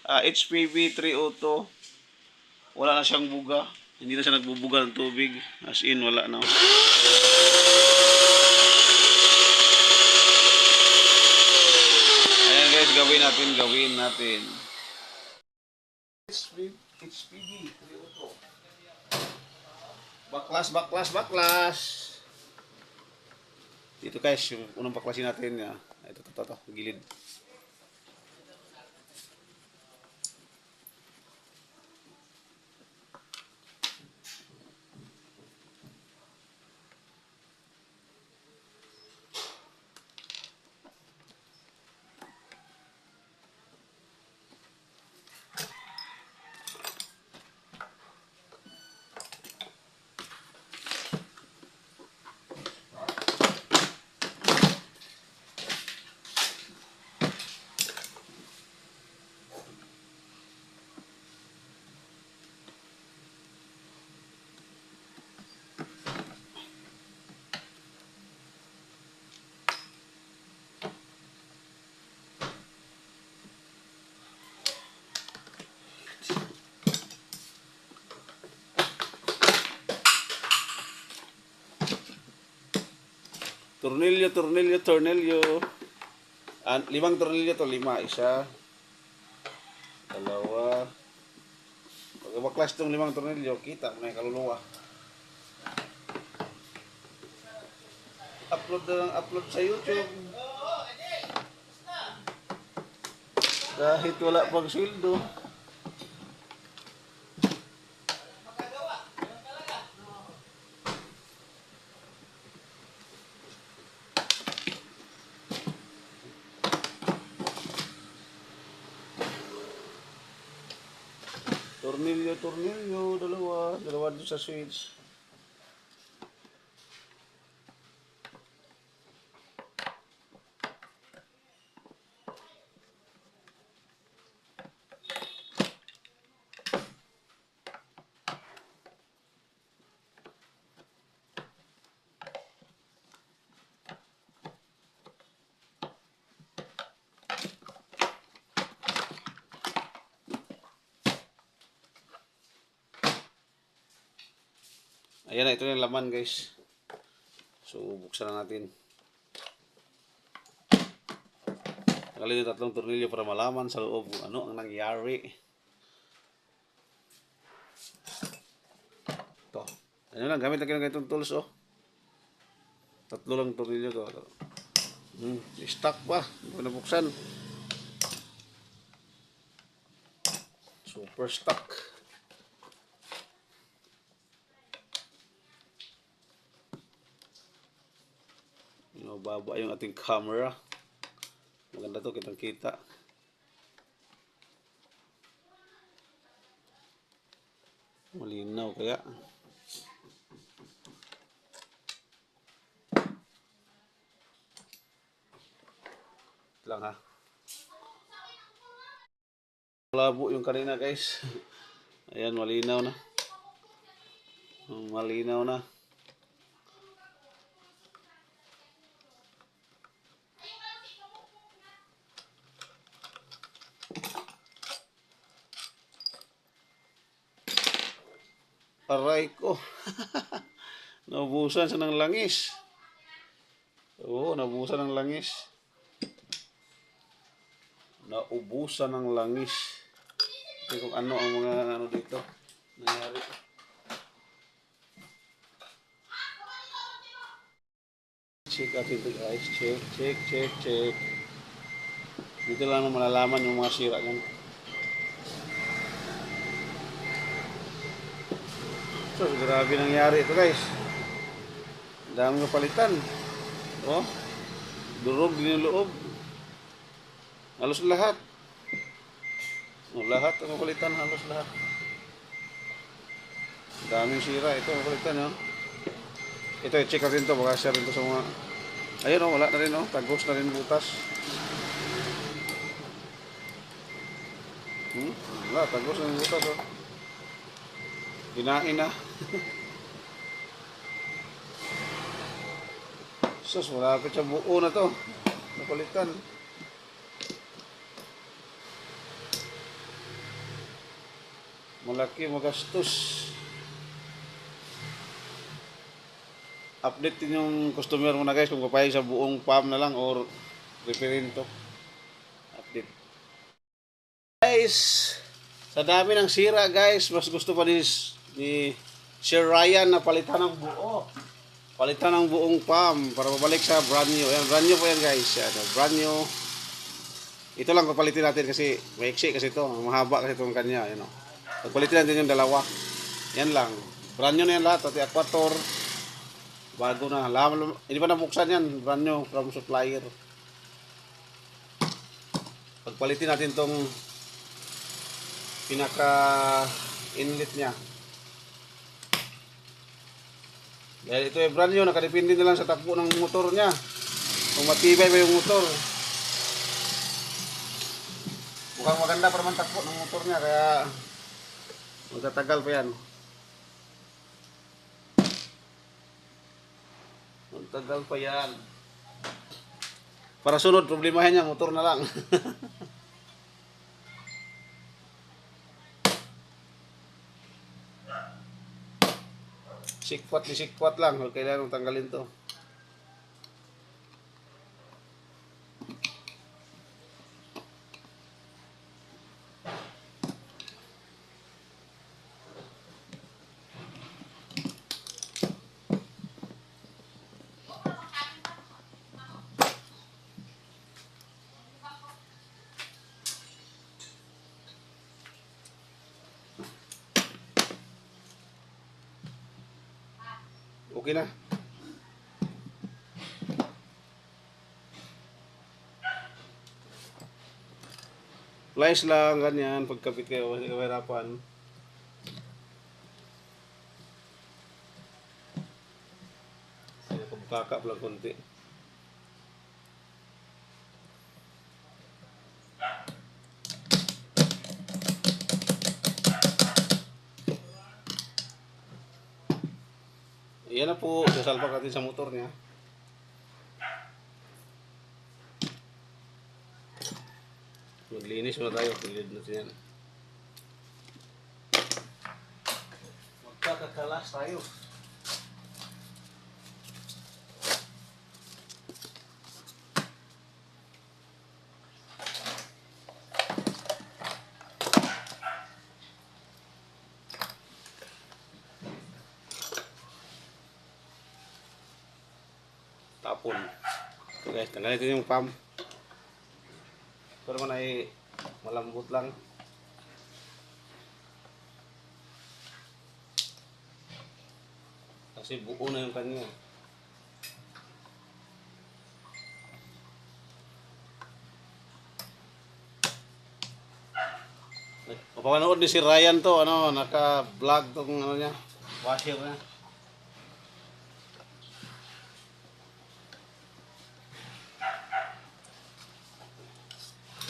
HPV 302. Wala na siyang buga. Hindi na siya nagbubuga ng tubig. As in, wala na. Ayan guys, gawin natin. HPV 302. Baklas. Dito guys, yung unang baklasin natin. Ito, gilid. Tornilyo. 5 tornilyo to, 5. Isa, dalawa. Pag baklas itong 5 tornilyo, kita mo na yung kaluluwa. Upload sa YouTube. Kahit wala pang sweldo. Tornilyo, dalawa doon sa switch. Ayan na, ito yung laman guys. So, buksan na natin. Nakalin yung 3 tornilyo para malaman sa loob kung ano ang nangyari. Ito. Ano lang, gamit lang itong tools, oh. 3 lang tornilyo to. Stuck pa. Hindi ko nabuksan. Super stuck. Baba yung ating camera. Maganda to, kitang kita. Malinaw kaya. Lang ha. Labo yung kanina guys. Ayan, malinaw na. Malinaw na. Aray ko. Naubusan siya ng langis. Oo, naubusan ng langis. Naubusan ng langis. Hindi kung ano ang mga ano dito nangyari. Check natin ito guys. Check. Dito lang malalaman yung mga sira yan. So, grabe nangyari ito guys. Dami ng palitan. Oh, durog din yung loob. Halos lahat. Oh, lahat ang palitan, halos lahat. Daming sira ito ang palitan, oh. Ito, i-check natin ito. Baka share rin ito sa mga... Ayun, oh, wala na rin, oh. Tagos na rin butas. Wala, tagos na rin butas, oh. Hinain na. Sus, malapit sa buo na to. Napalitan. Malaki, magastos. Update din yung customer mo na guys kung papayag sa buong PAM na lang or referin to. Update. Guys, sa dami ng sira guys, mas gusto pa ni Sir Ryan na palitan ng buo. Palitan ng buong PAM para mabalik sa brand new. Ayan, brand new po yan guys. Ayan, brand new. Ito lang papalitin natin kasi maiksi kasi ito. Mahaba kasi itong kanya. Ayan, pagpalitin natin yung dalawa. Yan lang. Brand new na yan lahat. Pati aquator. Bago na. Hindi pa nabuksan yan. Brand new from supplier. Pagpalitin natin tong pinaka inlet niya. Dahil ito ay brand new. Nakadepende na lang sa takbo ng motor niya. Kung matibay ba yung motor. Mukhang maganda pa naman takbo ng motor niya. Kaya magtatagal pa yan. Magtagal pa yan. Para sunod, problemahin niya, motor na lang. Sikpat lang. Kailangan tanggalin to. Okay na. Flies lang, ganyan. Pagkapit kayo, hindi kahirapan. Pagkakap lang konti. Yan na po, sasalpak natin sa motor niya. Maglinis muna tayo, pilid natin yan. Magkakakalas tayo. Tapon. So guys, tanggalin natin yung PAM. Pero naman ay malambot lang. Kasi buo na yung kanya. Mapapanood ni si Ryan to, naka-vlog tong niya, washer niya.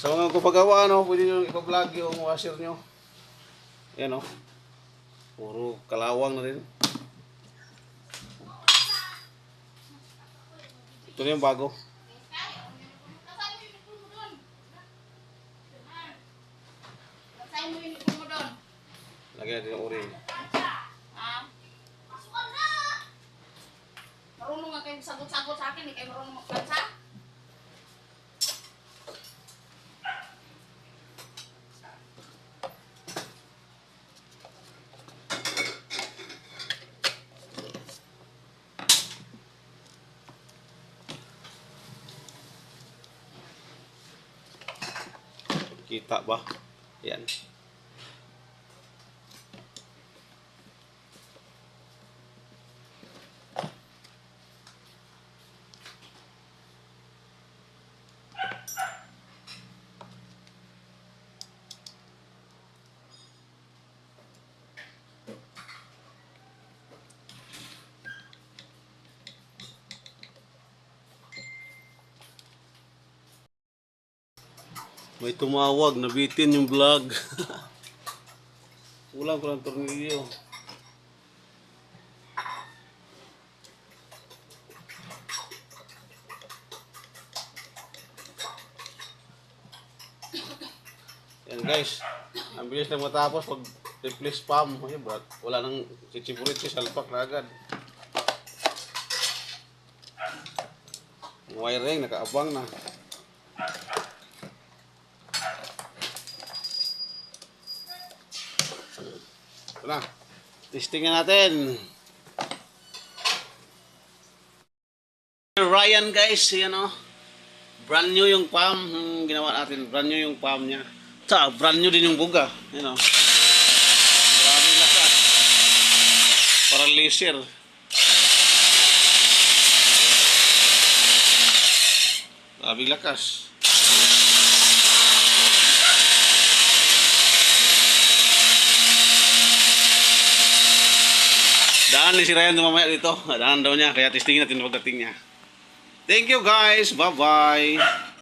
Sa mga kupagawa, pwede nyo ipa-vlog yung washer nyo. Yan, puro kalawang na rin. Ito na yung bago. Lagyan natin yung uri. Marunong nga kayo sagot-sagot sa akin, kayo marunong magplansa. Kita ba? Yan. May tumawag, nabitin yung vlog. Kulang ko ng tornilyo. Yan guys, ang bilis lang matapos pag replace pump. Ay, brat. Wala nang chichiburit salpak na agad. Wiring, nakaabang na. Ito na. Testingin natin. Ryan guys, yan o. Brand new yung pump. Ginawa natin, brand new yung pump niya. Sa brand new din yung buga. Yan o. Maraming lakas. Parang laser. Maraming lakas. Daan ni si Ryan mamaya dito. Daan daw niya. Kaya testingin natin pagdating niya. Thank you guys. Bye-bye.